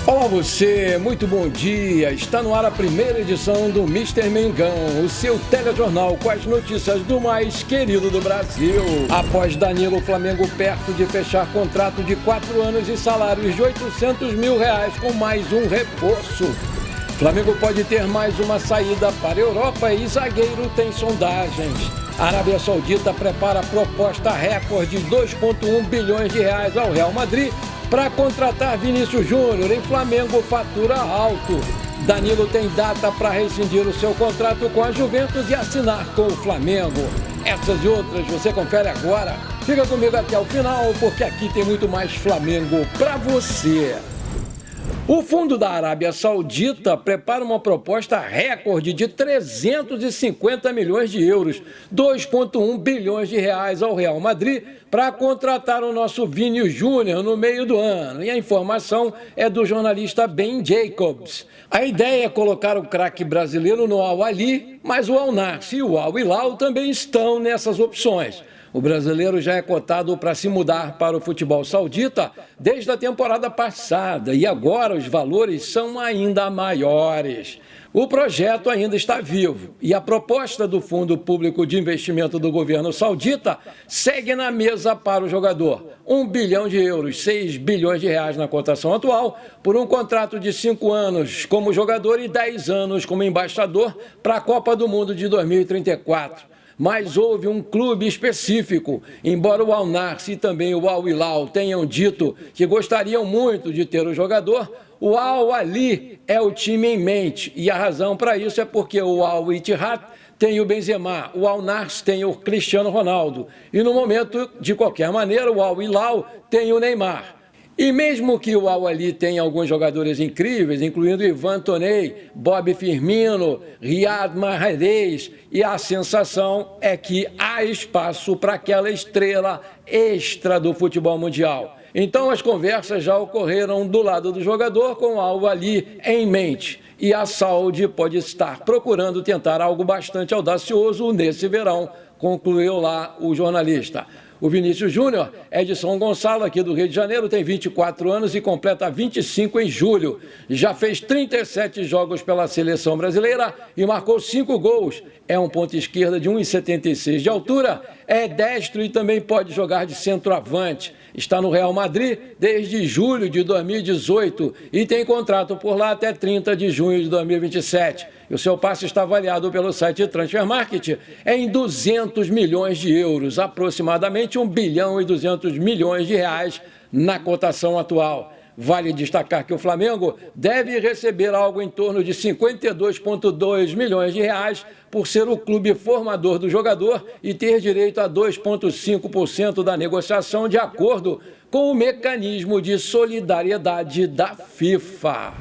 Olá você, muito bom dia. Está no ar a primeira edição do Mister Mengão, o seu telejornal com as notícias do mais querido do Brasil. Após Danilo, o Flamengo perto de fechar contrato de 4 anos e salários de R$800 mil com mais um reforço. Flamengo pode ter mais uma saída para a Europa e zagueiro tem sondagens. A Arábia Saudita prepara proposta recorde de 2,1 bilhões de reais ao Real Madrid para contratar Vinícius Júnior e Flamengo fatura alto. Danilo tem data para rescindir o seu contrato com a Juventus e assinar com o Flamengo. Essas e outras você confere agora. Fica comigo até o final, porque aqui tem muito mais Flamengo para você. O Fundo da Arábia Saudita prepara uma proposta recorde de 350 milhões de euros, 2,1 bilhões de reais ao Real Madrid para contratar o nosso Vinícius Júnior no meio do ano. E a informação é do jornalista Ben Jacobs. A ideia é colocar o craque brasileiro no Al Ahly, mas o Al Nassr e o Al Hilal também estão nessas opções. O brasileiro já é cotado para se mudar para o futebol saudita desde a temporada passada e agora os valores são ainda maiores. O projeto ainda está vivo e a proposta do Fundo Público de Investimento do governo saudita segue na mesa para o jogador. 1 bilhão de euros, 6 bilhões de reais na cotação atual, por um contrato de 5 anos como jogador e 10 anos como embaixador para a Copa do Mundo de 2034. Mas houve um clube específico, embora o Al Nassr e também o Al Hilal tenham dito que gostariam muito de ter o jogador, o Al Ahly é o time em mente, e a razão para isso é porque o Al Ittihad tem o Benzema, o Al Nassr tem o Cristiano Ronaldo, e no momento, de qualquer maneira, o Al Hilal tem o Neymar. E mesmo que o Al Ahly tenha alguns jogadores incríveis, incluindo Ivan Toney, Bob Firmino, Riyad Mahrez, e a sensação é que há espaço para aquela estrela extra do futebol mundial. Então as conversas já ocorreram do lado do jogador com o Al Ahly em mente. E a Saudi pode estar procurando tentar algo bastante audacioso nesse verão, concluiu lá o jornalista. O Vinícius Júnior é de São Gonçalo, aqui do Rio de Janeiro, tem 24 anos e completa 25 em julho. Já fez 37 jogos pela seleção brasileira e marcou 5 gols. É um ponta esquerda de 1,76 de altura, é destro e também pode jogar de centroavante. Está no Real Madrid desde julho de 2018 e tem contrato por lá até 30 de junho de 2027. E o seu passe está avaliado pelo site Transfer Market em 200 milhões de euros, aproximadamente 1 bilhão e 200 milhões de reais na cotação atual. Vale destacar que o Flamengo deve receber algo em torno de 52,2 milhões de reais por ser o clube formador do jogador e ter direito a 2,5% da negociação de acordo com o mecanismo de solidariedade da FIFA.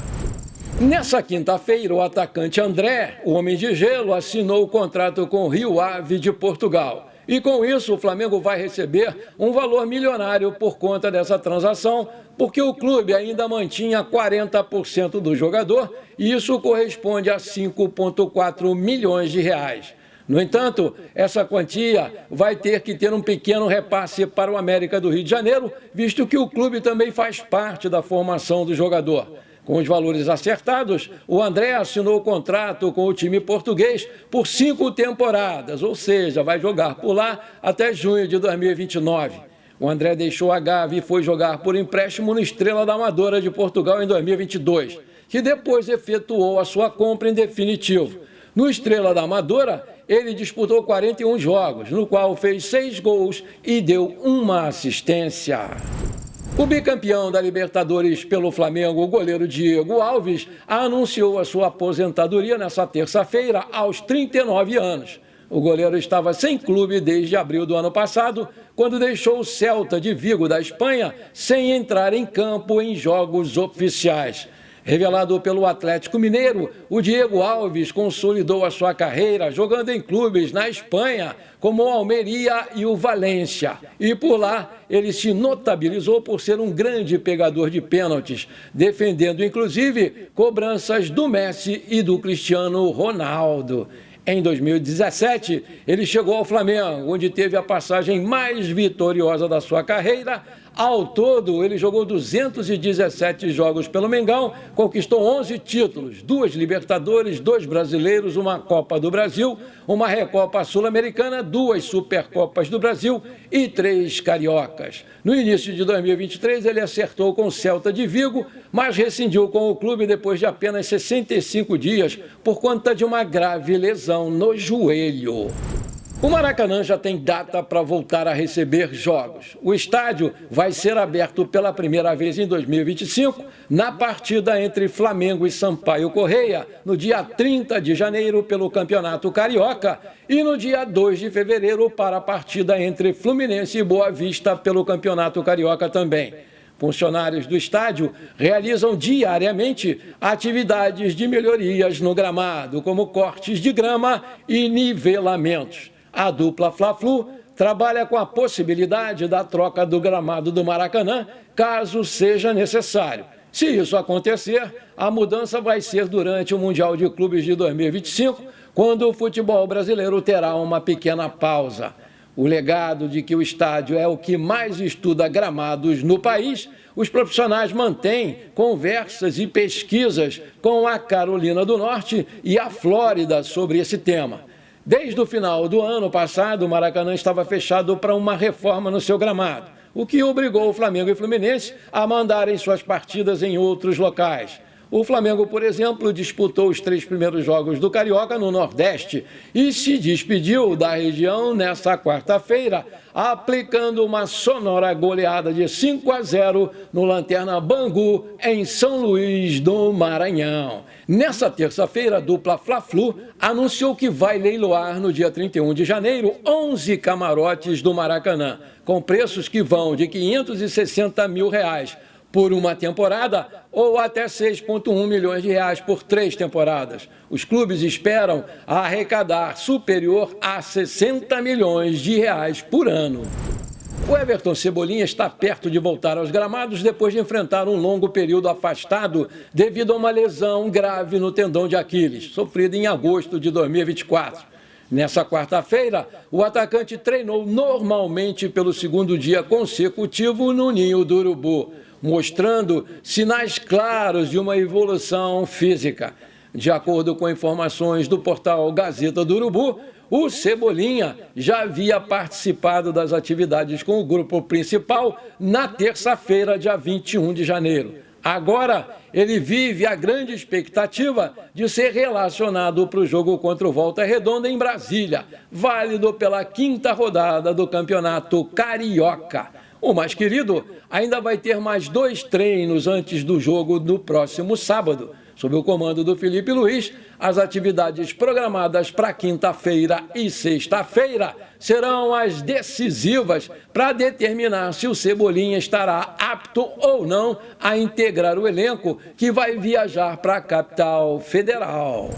Nessa quinta-feira, o atacante André, o Homem de Gelo, assinou o contrato com o Rio Ave de Portugal. E com isso, o Flamengo vai receber um valor milionário por conta dessa transação, porque o clube ainda mantinha 40% do jogador e isso corresponde a 5,4 milhões de reais. No entanto, essa quantia vai ter que ter um pequeno repasse para o América do Rio de Janeiro, visto que o clube também faz parte da formação do jogador. Com os valores acertados, o André assinou o contrato com o time português por 5 temporadas, ou seja, vai jogar por lá até junho de 2029. O André deixou a Gávea e foi jogar por empréstimo no Estrela da Amadora de Portugal em 2022, que depois efetuou a sua compra em definitivo. No Estrela da Amadora, ele disputou 41 jogos, no qual fez 6 gols e deu 1 assistência. O bicampeão da Libertadores pelo Flamengo, o goleiro Diego Alves, anunciou a sua aposentadoria nesta terça-feira aos 39 anos. O goleiro estava sem clube desde abril do ano passado, quando deixou o Celta de Vigo da Espanha sem entrar em campo em jogos oficiais. Revelado pelo Atlético Mineiro, o Diego Alves consolidou a sua carreira jogando em clubes na Espanha, como o Almeria e o Valência. E por lá, ele se notabilizou por ser um grande pegador de pênaltis, defendendo inclusive cobranças do Messi e do Cristiano Ronaldo. Em 2017, ele chegou ao Flamengo, onde teve a passagem mais vitoriosa da sua carreira. Ao todo, ele jogou 217 jogos pelo Mengão, conquistou 11 títulos, 2 Libertadores, 2 Brasileiros, uma Copa do Brasil, uma Recopa Sul-Americana, 2 Supercopas do Brasil e 3 Cariocas. No início de 2023, ele acertou com o Celta de Vigo, mas rescindiu com o clube depois de apenas 65 dias por conta de uma grave lesão no joelho. O Maracanã já tem data para voltar a receber jogos. O estádio vai ser aberto pela primeira vez em 2025, na partida entre Flamengo e Sampaio Corrêa, no dia 30 de janeiro pelo Campeonato Carioca e no dia 2 de fevereiro para a partida entre Fluminense e Boa Vista pelo Campeonato Carioca também. Funcionários do estádio realizam diariamente atividades de melhorias no gramado, como cortes de grama e nivelamentos. A dupla Fla-Flu trabalha com a possibilidade da troca do gramado do Maracanã, caso seja necessário. Se isso acontecer, a mudança vai ser durante o Mundial de Clubes de 2025, quando o futebol brasileiro terá uma pequena pausa. O legado de que o estádio é o que mais estuda gramados no país, os profissionais mantêm conversas e pesquisas com a Carolina do Norte e a Flórida sobre esse tema. Desde o final do ano passado, o Maracanã estava fechado para uma reforma no seu gramado, o que obrigou o Flamengo e Fluminense a mandarem suas partidas em outros locais. O Flamengo, por exemplo, disputou os 3 primeiros jogos do Carioca no Nordeste e se despediu da região nesta quarta-feira, aplicando uma sonora goleada de 5-0 no Lanterna Bangu, em São Luís do Maranhão. Nessa terça-feira, a dupla Fla-Flu anunciou que vai leiloar no dia 31 de janeiro 11 camarotes do Maracanã, com preços que vão de R$ 560 mil por uma temporada ou até 6,1 milhões de reais por 3 temporadas. Os clubes esperam arrecadar superior a 60 milhões de reais por ano. O Everton Cebolinha está perto de voltar aos gramados depois de enfrentar um longo período afastado devido a uma lesão grave no tendão de Aquiles, sofrida em agosto de 2024. Nessa quarta-feira, o atacante treinou normalmente pelo segundo dia consecutivo no Ninho do Urubu, mostrando sinais claros de uma evolução física. De acordo com informações do portal Gazeta do Urubu, o Cebolinha já havia participado das atividades com o grupo principal na terça-feira, dia 21 de janeiro. Agora, ele vive a grande expectativa de ser relacionado para o jogo contra o Volta Redonda em Brasília, válido pela 5ª rodada do Campeonato Carioca. O mais querido ainda vai ter mais 2 treinos antes do jogo do próximo sábado. Sob o comando do Felipe Luiz, as atividades programadas para quinta-feira e sexta-feira serão as decisivas para determinar se o Cebolinha estará apto ou não a integrar o elenco que vai viajar para a capital federal.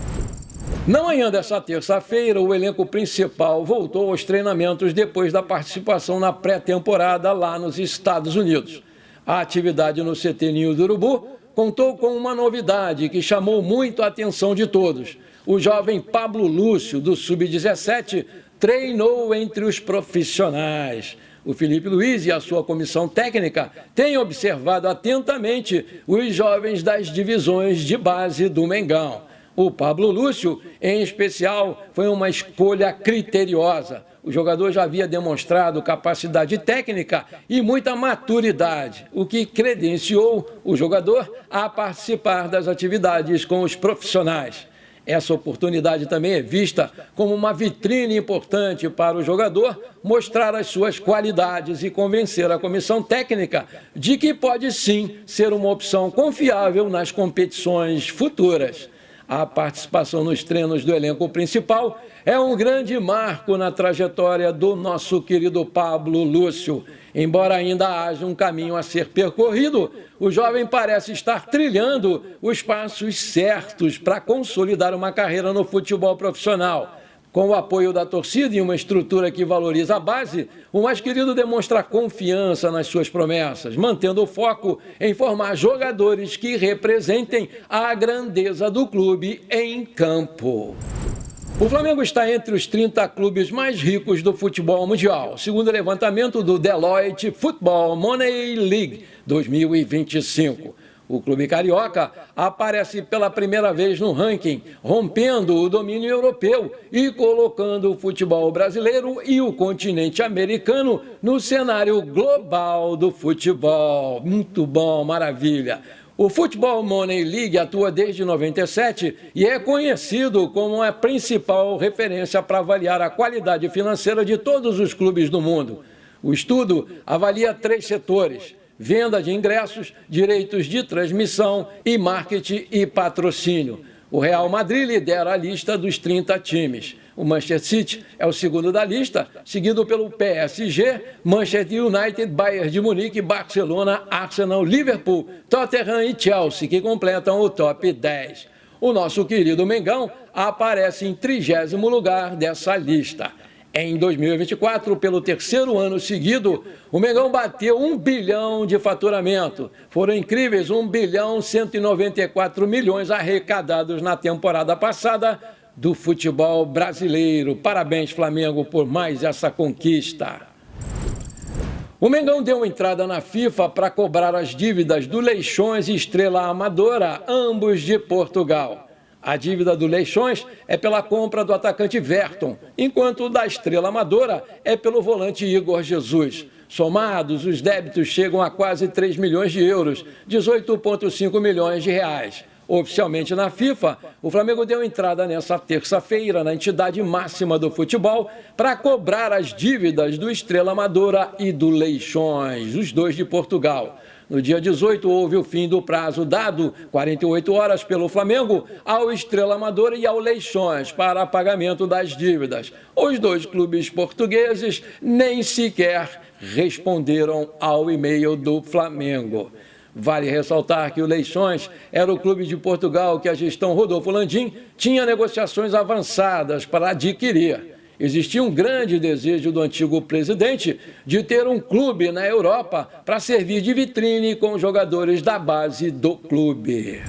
Na manhã dessa terça-feira, o elenco principal voltou aos treinamentos depois da participação na pré-temporada lá nos Estados Unidos. A atividade no CT Ninho do Urubu contou com uma novidade que chamou muito a atenção de todos. O jovem Pablo Lúcio, do Sub-17, treinou entre os profissionais. O Felipe Luiz e a sua comissão técnica têm observado atentamente os jovens das divisões de base do Mengão. O Pablo Lúcio, em especial, foi uma escolha criteriosa. O jogador já havia demonstrado capacidade técnica e muita maturidade, o que credenciou o jogador a participar das atividades com os profissionais. Essa oportunidade também é vista como uma vitrine importante para o jogador mostrar as suas qualidades e convencer a comissão técnica de que pode sim ser uma opção confiável nas competições futuras. A participação nos treinos do elenco principal é um grande marco na trajetória do nosso querido Pablo Lúcio. Embora ainda haja um caminho a ser percorrido, o jovem parece estar trilhando os passos certos para consolidar uma carreira no futebol profissional. Com o apoio da torcida e uma estrutura que valoriza a base, o mais querido demonstra confiança nas suas promessas, mantendo o foco em formar jogadores que representem a grandeza do clube em campo. O Flamengo está entre os 30 clubes mais ricos do futebol mundial, segundo o levantamento do Deloitte Football Money League 2025. O clube carioca aparece pela primeira vez no ranking, rompendo o domínio europeu e colocando o futebol brasileiro e o continente americano no cenário global do futebol. Muito bom, maravilha! O Football Money League atua desde 97 e é conhecido como a principal referência para avaliar a qualidade financeira de todos os clubes do mundo. O estudo avalia 3 setores: venda de ingressos, direitos de transmissão e marketing e patrocínio. O Real Madrid lidera a lista dos 30 times. O Manchester City é o segundo da lista, seguido pelo PSG, Manchester United, Bayern de Munique, Barcelona, Arsenal, Liverpool, Tottenham e Chelsea, que completam o top 10. O nosso querido Mengão aparece em 30º lugar dessa lista. Em 2024, pelo terceiro ano seguido, o Mengão bateu 1 bilhão de faturamento. Foram incríveis 1 bilhão 194 milhões arrecadados na temporada passada do futebol brasileiro. Parabéns, Flamengo, por mais essa conquista. O Mengão deu entrada na FIFA para cobrar as dívidas do Leixões e Estrela Amadora, ambos de Portugal. A dívida do Leixões é pela compra do atacante Verton, enquanto o da Estrela Amadora é pelo volante Igor Jesus. Somados, os débitos chegam a quase 3 milhões de euros, 18,5 milhões de reais. Oficialmente na FIFA, o Flamengo deu entrada nessa terça-feira na entidade máxima do futebol para cobrar as dívidas do Estrela Amadora e do Leixões, os dois de Portugal. No dia 18, houve o fim do prazo dado, 48 horas, pelo Flamengo ao Estrela Amadora e ao Leixões para pagamento das dívidas. Os dois clubes portugueses nem sequer responderam ao e-mail do Flamengo. Vale ressaltar que o Leixões era o clube de Portugal que a gestão Rodolfo Landim tinha negociações avançadas para adquirir. Existia um grande desejo do antigo presidente de ter um clube na Europa para servir de vitrine com os jogadores da base do clube.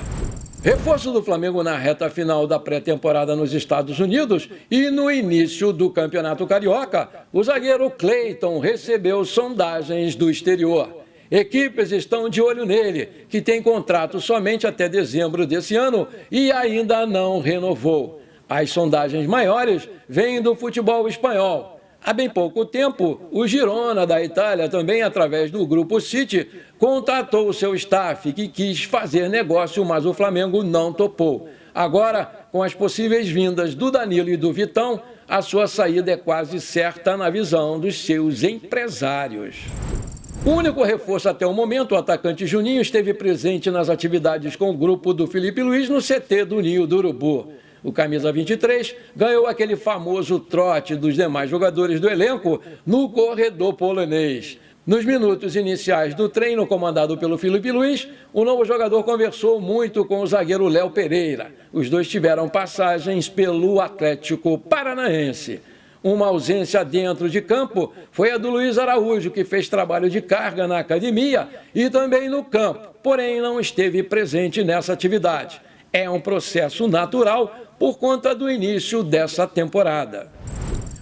Reforço do Flamengo na reta final da pré-temporada nos Estados Unidos e no início do Campeonato Carioca, o zagueiro Cleiton recebeu sondagens do exterior. Equipes estão de olho nele, que tem contrato somente até dezembro desse ano e ainda não renovou. As sondagens maiores vêm do futebol espanhol. Há bem pouco tempo, o Girona da Itália, também através do Grupo City, contratou o seu staff, que quis fazer negócio, mas o Flamengo não topou. Agora, com as possíveis vindas do Danilo e do Vitão, a sua saída é quase certa na visão dos seus empresários. O único reforço até o momento, o atacante Juninho, esteve presente nas atividades com o grupo do Felipe Luiz no CT do Ninho do Urubu. O camisa 23 ganhou aquele famoso trote dos demais jogadores do elenco no corredor polonês. Nos minutos iniciais do treino comandado pelo Felipe Luiz, o novo jogador conversou muito com o zagueiro Léo Pereira. Os dois tiveram passagens pelo Atlético Paranaense. Uma ausência dentro de campo foi a do Luiz Araújo, que fez trabalho de carga na academia e também no campo, porém não esteve presente nessa atividade. É um processo natural por conta do início dessa temporada.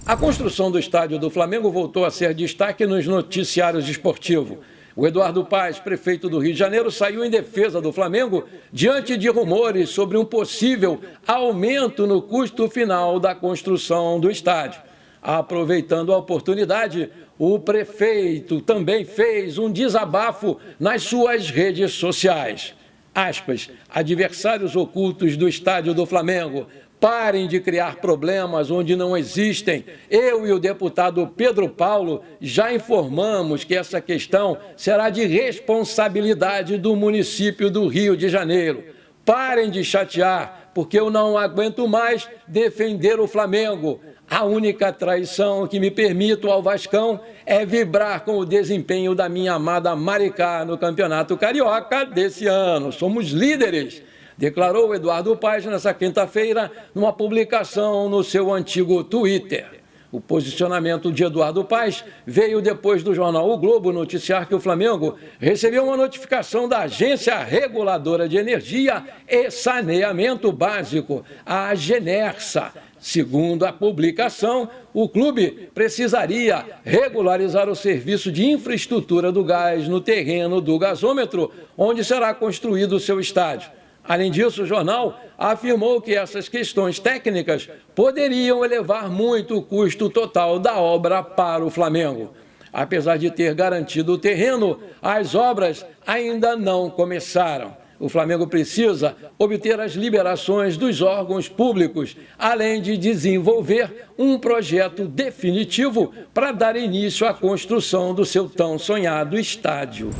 A construção do estádio do Flamengo voltou a ser destaque nos noticiários esportivos. O Eduardo Paes, prefeito do Rio de Janeiro, saiu em defesa do Flamengo diante de rumores sobre um possível aumento no custo final da construção do estádio. Aproveitando a oportunidade, o prefeito também fez um desabafo nas suas redes sociais. Aspas, adversários ocultos do estádio do Flamengo, parem de criar problemas onde não existem. Eu e o deputado Pedro Paulo já informamos que essa questão será de responsabilidade do município do Rio de Janeiro. Parem de chatear, porque eu não aguento mais defender o Flamengo. A única traição que me permito ao Vascão é vibrar com o desempenho da minha amada Maricá no Campeonato Carioca desse ano. Somos líderes, declarou Eduardo Paes nessa quinta-feira numa publicação no seu antigo Twitter. O posicionamento de Eduardo Paes veio depois do jornal O Globo noticiar que o Flamengo recebeu uma notificação da Agência Reguladora de Energia e Saneamento Básico, a Genersa, Segundo a publicação, o clube precisaria regularizar o serviço de infraestrutura do gás no terreno do gasômetro, onde será construído o seu estádio. Além disso, o jornal afirmou que essas questões técnicas poderiam elevar muito o custo total da obra para o Flamengo. Apesar de ter garantido o terreno, as obras ainda não começaram. O Flamengo precisa obter as liberações dos órgãos públicos, além de desenvolver um projeto definitivo para dar início à construção do seu tão sonhado estádio.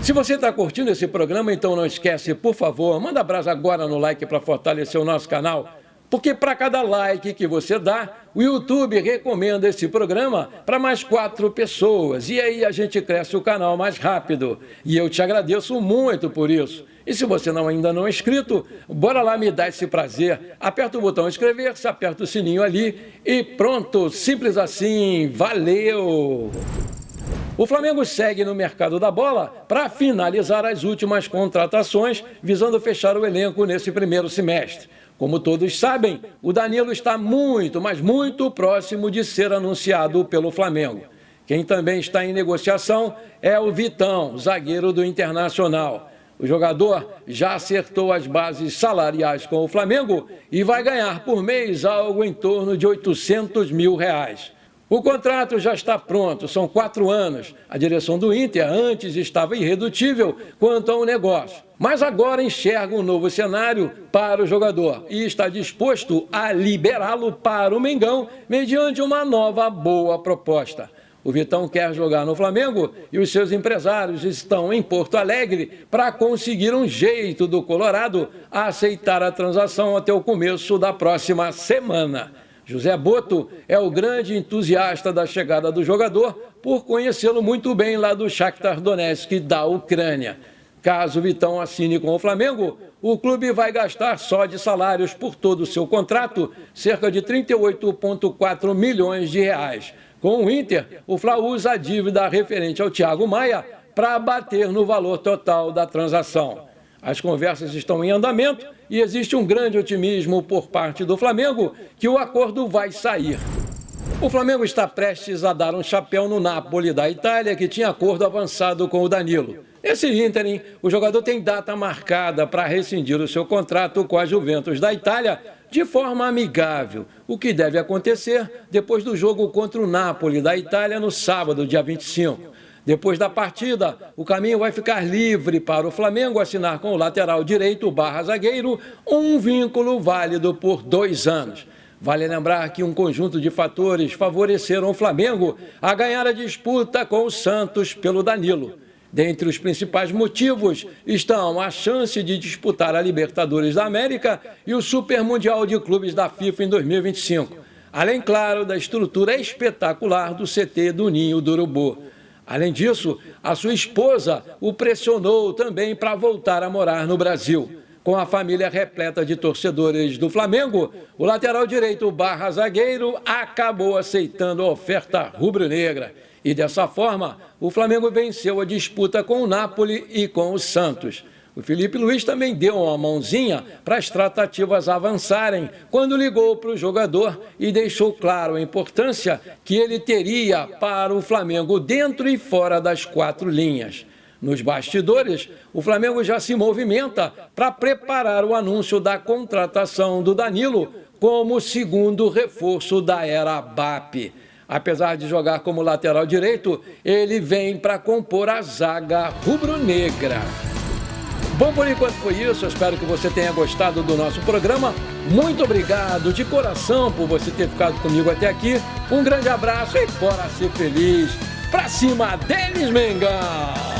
Se você está curtindo esse programa, então não esquece, por favor, manda brasa agora no like para fortalecer o nosso canal, porque para cada like que você dá, o YouTube recomenda esse programa para mais 4 pessoas, e aí a gente cresce o canal mais rápido. E eu te agradeço muito por isso. E se você ainda não é inscrito, bora lá me dar esse prazer. Aperta o botão inscrever-se, aperta o sininho ali e pronto, simples assim, valeu! O Flamengo segue no mercado da bola para finalizar as últimas contratações, visando fechar o elenco nesse primeiro semestre. Como todos sabem, o Danilo está muito, mas muito próximo de ser anunciado pelo Flamengo. Quem também está em negociação é o Vitão, zagueiro do Internacional. O jogador já acertou as bases salariais com o Flamengo e vai ganhar por mês algo em torno de R$800 mil. O contrato já está pronto, são 4 anos. A direção do Inter antes estava irredutível quanto ao negócio, mas agora enxerga um novo cenário para o jogador e está disposto a liberá-lo para o Mengão mediante uma nova boa proposta. O Vitão quer jogar no Flamengo e os seus empresários estão em Porto Alegre para conseguir um jeito do Colorado a aceitar a transação até o começo da próxima semana. José Boto é o grande entusiasta da chegada do jogador por conhecê-lo muito bem lá do Shakhtar Donetsk da Ucrânia. Caso o Vitão assine com o Flamengo, o clube vai gastar só de salários por todo o seu contrato cerca de R$38,4 milhões. Com o Inter, o Fla usa a dívida referente ao Thiago Maia para bater no valor total da transação. As conversas estão em andamento e existe um grande otimismo por parte do Flamengo que o acordo vai sair. O Flamengo está prestes a dar um chapéu no Napoli da Itália, que tinha acordo avançado com o Danilo. Nesse ínterim, o jogador tem data marcada para rescindir o seu contrato com a Juventus da Itália de forma amigável, o que deve acontecer depois do jogo contra o Napoli da Itália no sábado, dia 25. Depois da partida, o caminho vai ficar livre para o Flamengo assinar com o lateral direito /zagueiro um vínculo válido por 2 anos. Vale lembrar que um conjunto de fatores favoreceram o Flamengo a ganhar a disputa com o Santos pelo Danilo. Dentre os principais motivos estão a chance de disputar a Libertadores da América e o Super Mundial de Clubes da FIFA em 2025, além, claro, da estrutura espetacular do CT do Ninho do Urubu. Além disso, a sua esposa o pressionou também para voltar a morar no Brasil. Com a família repleta de torcedores do Flamengo, o lateral direito /zagueiro acabou aceitando a oferta rubro-negra. E dessa forma, o Flamengo venceu a disputa com o Napoli e com o Santos. O Felipe Luiz também deu uma mãozinha para as tratativas avançarem quando ligou para o jogador e deixou claro a importância que ele teria para o Flamengo dentro e fora das 4 linhas. Nos bastidores, o Flamengo já se movimenta para preparar o anúncio da contratação do Danilo como segundo reforço da era BAP. Apesar de jogar como lateral direito, ele vem para compor a zaga rubro-negra. Bom, por enquanto foi isso. Eu espero que você tenha gostado do nosso programa. Muito obrigado de coração por você ter ficado comigo até aqui. Um grande abraço e bora ser feliz. Pra cima deles, Mengão!